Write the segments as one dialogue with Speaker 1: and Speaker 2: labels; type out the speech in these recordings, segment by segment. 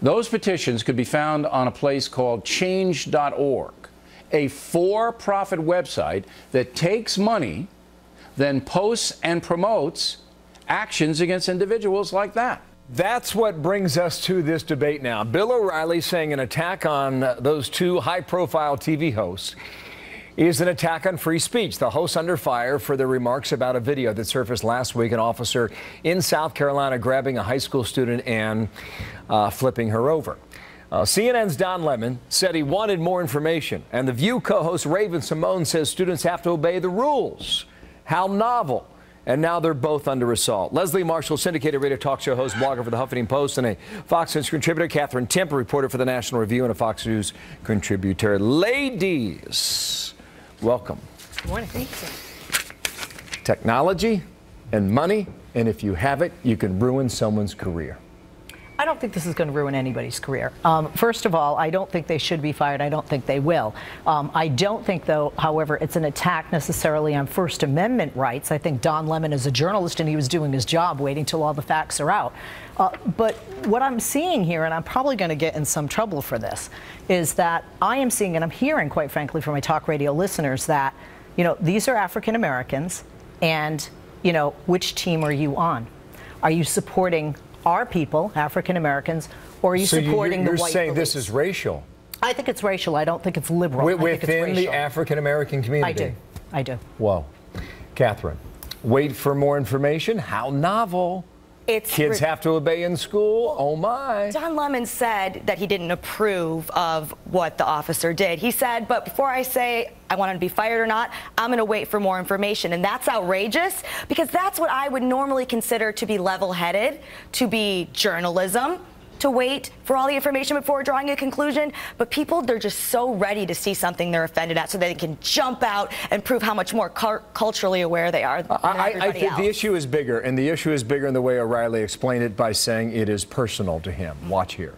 Speaker 1: Those petitions could be found on a place called change.org, a for-profit website that takes money, then posts and promotes actions against individuals like that.
Speaker 2: That's what brings us to this debate now. Bill O'Reilly saying an attack on those two high-profile TV hosts is an attack on free speech. The hosts under fire for their remarks about a video that surfaced last week, an officer in South Carolina grabbing a high school student and flipping her over. CNN's Don Lemon said he wanted more information, and The View co-host Raven Simone says students have to obey the rules. How novel. And now they're both under assault. Leslie Marshall, syndicated radio talk show host, blogger for the Huffington Post, and a Fox News contributor. Catherine Temple, reporter for the National Review and a Fox News contributor. Ladies, welcome.
Speaker 3: Good morning. Thanks.
Speaker 2: Technology and money, and if you have it, you can ruin someone's career.
Speaker 3: I don't think this is going to ruin anybody's career. First of all, I don't think they should be fired. I don't think they will. I don't think, though, however, it's an attack necessarily on First Amendment rights. I think Don Lemon is a journalist and he was doing his job waiting till all the facts are out. But what I'm seeing here, and I'm probably going to get in some trouble for this, is that I am seeing, and I'm hearing, quite frankly, from my talk radio listeners that, you know, these are African Americans, and, you know, which team are you on? Are you supporting our people, African Americans, or are you supporting the white police?
Speaker 2: You're saying this is racial?
Speaker 3: I think it's racial. I don't think it's liberal. I think it's
Speaker 2: within
Speaker 3: racial.
Speaker 2: the African American community?
Speaker 3: I do.
Speaker 2: Whoa. Catherine, wait for more information? How novel. Kids have to obey in school? Oh, my.
Speaker 4: Don Lemon said that he didn't approve of what the officer did. He said, but before I say I want him to be fired or not, I'm going to wait for more information. And that's outrageous, because that's what I would normally consider to be level-headed, to be journalism, to wait for all the information before drawing a conclusion. But people, they're just so ready to see something they're offended at so they can jump out and prove how much more culturally aware they are than
Speaker 2: I think the issue is bigger, and the issue is bigger in the way O'Reilly explained it by saying it is personal to him. Watch here.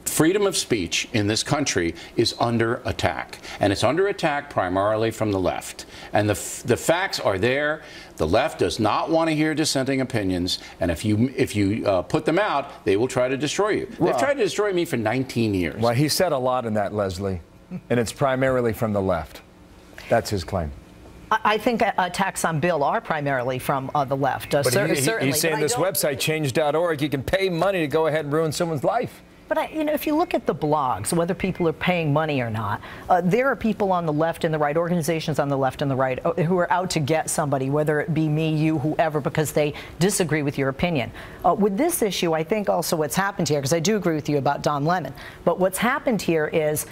Speaker 1: Freedom of speech in this country is under attack, and it's under attack primarily from the left. And the facts are there. The left does not want to hear dissenting opinions, and if you put them out, they will try to destroy you. They've tried to destroy me for 19 years.
Speaker 2: Well, he said a lot in that, Leslie, and it's primarily from the left. That's his claim.
Speaker 3: I think attacks on Bill are primarily from the left.
Speaker 2: But
Speaker 3: certainly.
Speaker 2: He's saying this website, change.org, you can pay money to go ahead and ruin someone's life.
Speaker 3: But, you know, if you look at the blogs, whether people are paying money or not, there are people on the left and the right, organizations on the left and the right, who are out to get somebody, whether it be me, you, whoever, because they disagree with your opinion. With this issue, I think also what's happened here, because I do agree with you about Don Lemon, but what's happened here is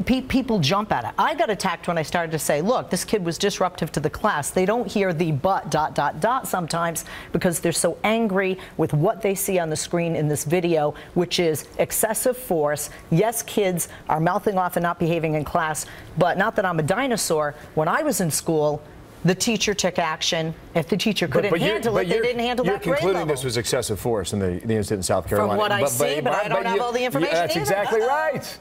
Speaker 3: people jump at it. I got attacked when I started to say, look, this kid was disruptive to the class. They don't hear the but ... sometimes because they're so angry with what they see on the screen in this video, which is excessive force. Yes, kids are mouthing off and not behaving in class, but not that I'm a dinosaur. When I was in school, the teacher took action. If the teacher couldn't handle it, they didn't handle that grade level.
Speaker 2: You're concluding this was excessive force in the incident in South Carolina.
Speaker 3: From what I see, but I don't have all the information
Speaker 2: That's
Speaker 3: either.
Speaker 2: exactly right.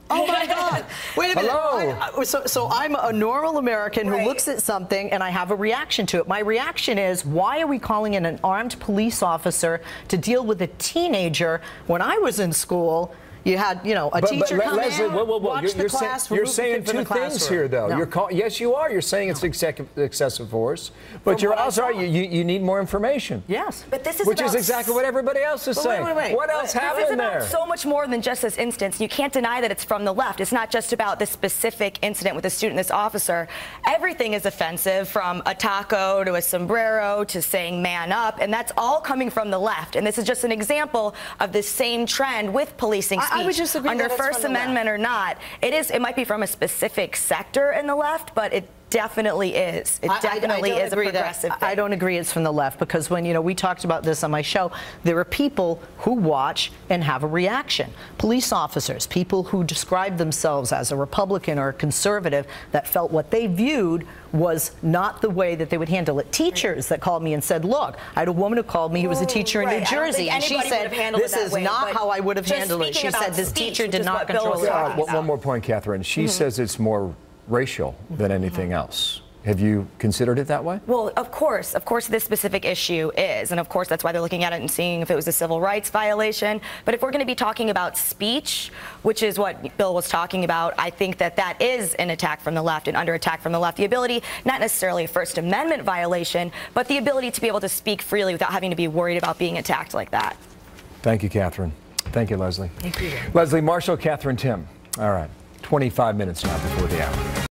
Speaker 3: Oh, my God. Wait a minute.
Speaker 2: Hello.
Speaker 3: So I'm a normal American who looks at something and I have a reaction to it. My reaction is, why are we calling in an armed police officer to deal with a teenager? When I was in school, you had, you know, a teacher come
Speaker 2: Leslie,
Speaker 3: in, watch the class,
Speaker 2: you're saying two things here, though.
Speaker 3: No.
Speaker 2: Yes, you are. You're saying it's excessive force, but you're also you need more information.
Speaker 3: Yes.
Speaker 4: But this is
Speaker 2: which is exactly what everybody else is saying.
Speaker 4: Wait.
Speaker 2: What else happened there?
Speaker 4: This is about so much more than just this instance. You can't deny that it's from the left. It's not just about this specific incident with a student, this officer. Everything is offensive, from a taco to a sombrero to saying man up, and that's all coming from the left. And this is just an example of this same trend with policing speech.
Speaker 3: I would just agree
Speaker 4: under
Speaker 3: that
Speaker 4: First Amendment or not. It might be from a specific sector in the left, but it definitely is. It definitely is a progressive thing.
Speaker 3: I don't agree it's from the left, because when, you know, we talked about this on my show, there are people who watch and have a reaction. Police officers, people who describe themselves as a Republican or a conservative, that felt what they viewed was not the way that they would handle it. Teachers that called me and said, look, I had a woman who called me who was a teacher in New Jersey, and she said, this is not how I would have handled it. She said this teacher did not control it.
Speaker 2: One more point, Catherine. She says it's more racial than anything else. Have you considered it that way?
Speaker 4: Well, of course this specific issue is, and of course that's why they're looking at it and seeing if it was a civil rights violation. But if we're going to be talking about speech, which is what Bill was talking about, I think that that is an attack from the left and under attack from the left. The ability, not necessarily a First Amendment violation, but the ability to be able to speak freely without having to be worried about being attacked like that.
Speaker 2: Thank you, Catherine. Thank you, Leslie.
Speaker 3: Thank you.
Speaker 2: Leslie Marshall, Catherine Tim. All right, 25 minutes now before the hour.